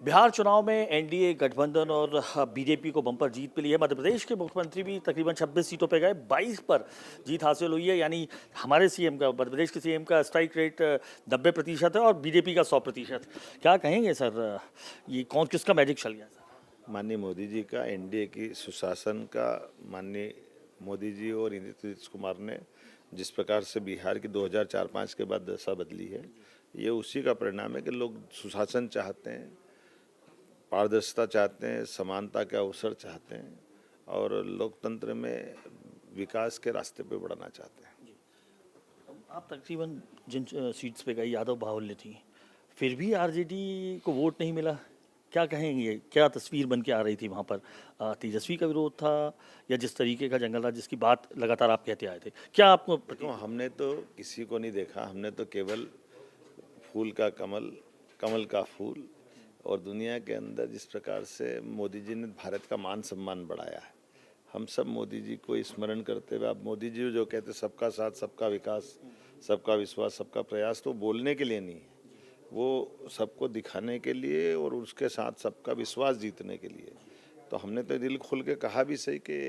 बिहार चुनाव में एनडीए गठबंधन और बीजेपी को बम्पर जीत मिली है। मध्य प्रदेश के मुख्यमंत्री भी तकरीबन 26 सीटों पे गए, 22 पर जीत हासिल हुई है। यानी हमारे सीएम का, मध्य प्रदेश के सीएम का स्ट्राइक रेट 90% है और बीजेपी का 100%। क्या कहेंगे सर, ये कौन किसका मैजिक चल गया सर? माननीय मोदी जी का, एनडीए की सुशासन का, माननीय मोदी जी और नीतीश कुमार ने जिस प्रकार से बिहार की 2004-05 के बाद दशा बदली है, ये उसी का परिणाम है कि लोग सुशासन चाहते हैं, पारदर्शिता चाहते हैं, समानता के अवसर चाहते हैं और लोकतंत्र में विकास के रास्ते पे बढ़ना चाहते हैं। आप तकरीबन जिन सीट्स पे गई यादव बाहुल्य थी, फिर भी आरजेडी को वोट नहीं मिला। क्या कहेंगे, क्या तस्वीर बन के आ रही थी वहाँ पर? तेजस्वी का विरोध था या जिस तरीके का जंगल राज जिसकी बात लगातार आप कहते आए थे, क्या आपको देखो, हमने तो किसी को नहीं देखा, हमने तो केवल फूल का कमल, कमल का फूल और दुनिया के अंदर जिस प्रकार से मोदी जी ने भारत का मान सम्मान बढ़ाया है, हम सब मोदी जी को स्मरण करते हुए, अब मोदी जी जो कहते सबका साथ, सबका विकास, सबका विश्वास, सबका प्रयास, तो बोलने के लिए नहीं है, वो सबको दिखाने के लिए और उसके साथ सबका विश्वास जीतने के लिए। तो हमने तो दिल खोल के कहा भी सही कि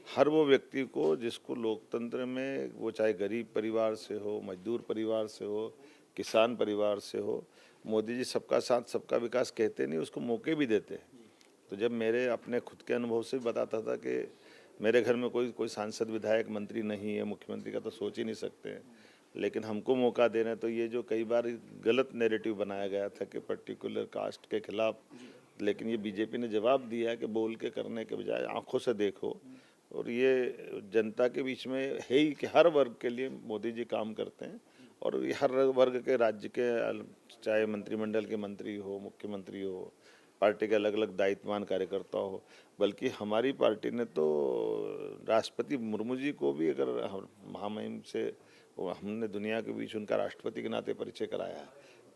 हर वो व्यक्ति को जिसको लोकतंत्र में, वो चाहे गरीब परिवार से हो, मजदूर परिवार से हो, किसान परिवार से हो, मोदी जी सबका साथ सबका विकास कहते नहीं, उसको मौके भी देते हैं। तो जब मेरे अपने खुद के अनुभव से भी बताता था कि मेरे घर में कोई कोई सांसद, विधायक, मंत्री नहीं है, मुख्यमंत्री का तो सोच ही नहीं सकते हैं, लेकिन हमको मौका दे रहे हैं। तो ये जो कई बार गलत नैरेटिव बनाया गया था कि पर्टिकुलर कास्ट के खिलाफ, लेकिन ये बीजेपी ने जवाब दिया है कि बोल के करने के बजाय आंखों से देखो, और ये जनता के बीच में है ही कि हर वर्ग के लिए मोदी जी काम करते हैं और ये हर वर्ग के, राज्य के, चाहे मंत्रिमंडल के मंत्री हो, मुख्यमंत्री हो, पार्टी के अलग अलग दायित्ववान कार्यकर्ता हो, बल्कि हमारी पार्टी ने तो राष्ट्रपति मुर्मू जी को भी, अगर महामहिम से हमने दुनिया के बीच उनका राष्ट्रपति के नाते परिचय कराया है,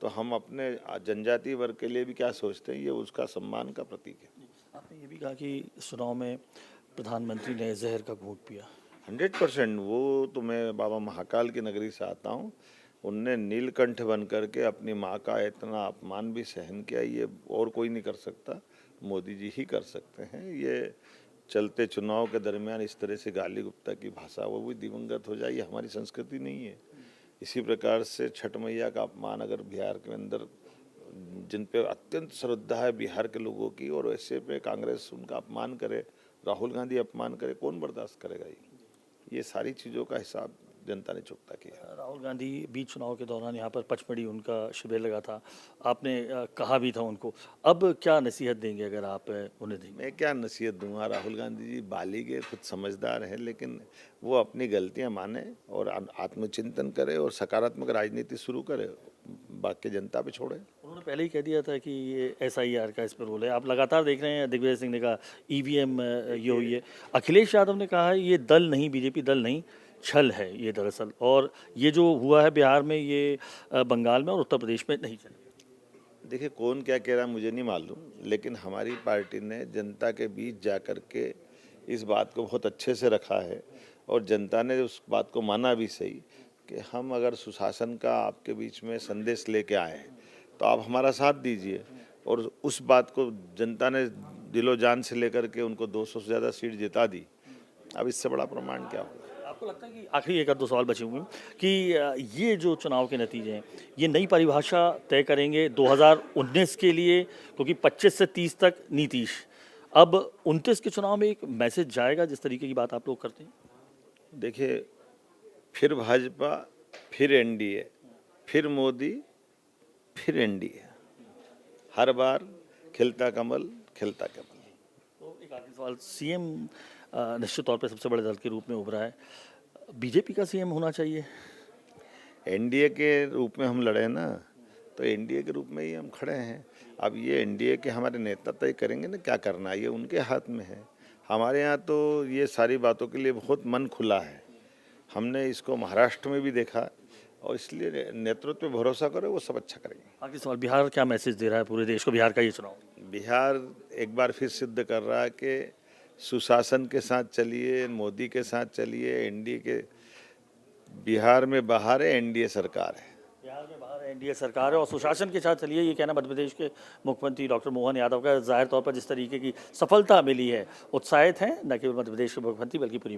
तो हम अपने जनजातीय वर्ग के लिए भी क्या सोचते हैं, ये उसका सम्मान का प्रतीक है। आपने ये भी कहा कि चुनाव में प्रधानमंत्री ने जहर का घूंट पिया। 100%। वो तो मैं बाबा महाकाल की नगरी से आता हूँ, उनने नीलकंठ बन करके अपनी माँ का इतना अपमान भी सहन किया, ये और कोई नहीं कर सकता, मोदी जी ही कर सकते हैं। ये चलते चुनाव के दरमियान इस तरह से गाली गुप्ता की भाषा, वो भी दिवंगत हो जाए, ये हमारी संस्कृति नहीं है। इसी प्रकार से छठ मैया का अपमान अगर बिहार के अंदर, जिन पे अत्यंत श्रद्धा है बिहार के लोगों की, और ऐसे पे कांग्रेस उनका अपमान करे, राहुल गांधी अपमान करे, कौन बर्दाश्त करेगा? ये सारी चीज़ों का हिसाब जनता ने चुकता किया। राहुल गांधी बीच चुनाव के दौरान यहाँ पर पचमढ़ी उनका शिविर लगा था, आपने कहा भी था उनको। अब क्या नसीहत देंगे अगर आप उन्हें देंगे? मैं क्या नसीहत दूंगा? राहुल गांधी जी बालिग है, खुद समझदार है, लेकिन वो अपनी गलतियां माने और आत्मचिंतन करे और सकारात्मक राजनीति शुरू करे, बाकी जनता पे छोड़े। उन्होंने पहले ही कह दिया था कि ये एसआईआर का इस पर रोल है। आप लगातार देख रहे हैं, दिग्विजय सिंह ने कहा ईवीएम ये हुई है। अखिलेश यादव ने कहा है ये दल नहीं, बीजेपी दल नहीं, छल है ये दरअसल। और ये जो हुआ है बिहार में, ये बंगाल में और उत्तर प्रदेश में नहीं चले। देखिए, कौन क्या कह रहा है मुझे नहीं मालूम, लेकिन हमारी पार्टी ने जनता के बीच जा कर के इस बात को बहुत अच्छे से रखा है और जनता ने उस बात को माना भी सही कि हम अगर सुशासन का आपके बीच में संदेश लेके आए हैं तो आप हमारा साथ दीजिए, और उस बात को जनता ने दिलो जान से लेकर के उनको 200 से ज़्यादा सीट जिता दी। अब इससे बड़ा प्रमाण क्या होगा? आपको लगता है कि आखिरी एक आध दो सवाल बचे हुए हैं कि ये जो चुनाव के नतीजे हैं, ये नई परिभाषा तय करेंगे 2019 के लिए? क्योंकि 25 से 30 तक नीतीश, अब 29 के चुनाव में एक मैसेज जाएगा जिस तरीके की बात आप लोग करते हैं? देखिए, फिर भाजपा, फिर एनडीए, फिर मोदी, फिर एनडीए, हर बार खिलता कमल, खिलता कमल। तो एक आखिरी सवाल, सीएम निश्चित तौर पे सबसे बड़े दल के रूप में उभरा है, बीजेपी का सीएम होना चाहिए? एनडीए के रूप में हम लड़े ना, तो एनडीए के रूप में ही हम खड़े हैं। अब ये एनडीए के हमारे नेता तय करेंगे ना क्या करना है, ये उनके हाथ में है। हमारे यहाँ तो ये सारी बातों के लिए बहुत मन खुला है। हमने इसको महाराष्ट्र में भी देखा, और इसलिए नेतृत्व पे भरोसा करो, वो सब अच्छा करेंगे। आखिरी सवाल, बिहार क्या मैसेज दे रहा है पूरे देश को, बिहार का ये चुनाव? बिहार एक बार फिर सिद्ध कर रहा है कि सुशासन के साथ चलिए, मोदी के साथ चलिए, एनडीए के, बिहार में बाहर है, एनडीए सरकार है। बिहार में बाहर है एनडीए सरकार है और सुशासन के साथ चलिए, ये कहना मध्य प्रदेश के मुख्यमंत्री डॉक्टर मोहन यादव का। जाहिर तौर पर जिस तरीके की सफलता मिली है, उत्साहित हैं न केवल मध्य प्रदेश के मुख्यमंत्री बल्कि पूरी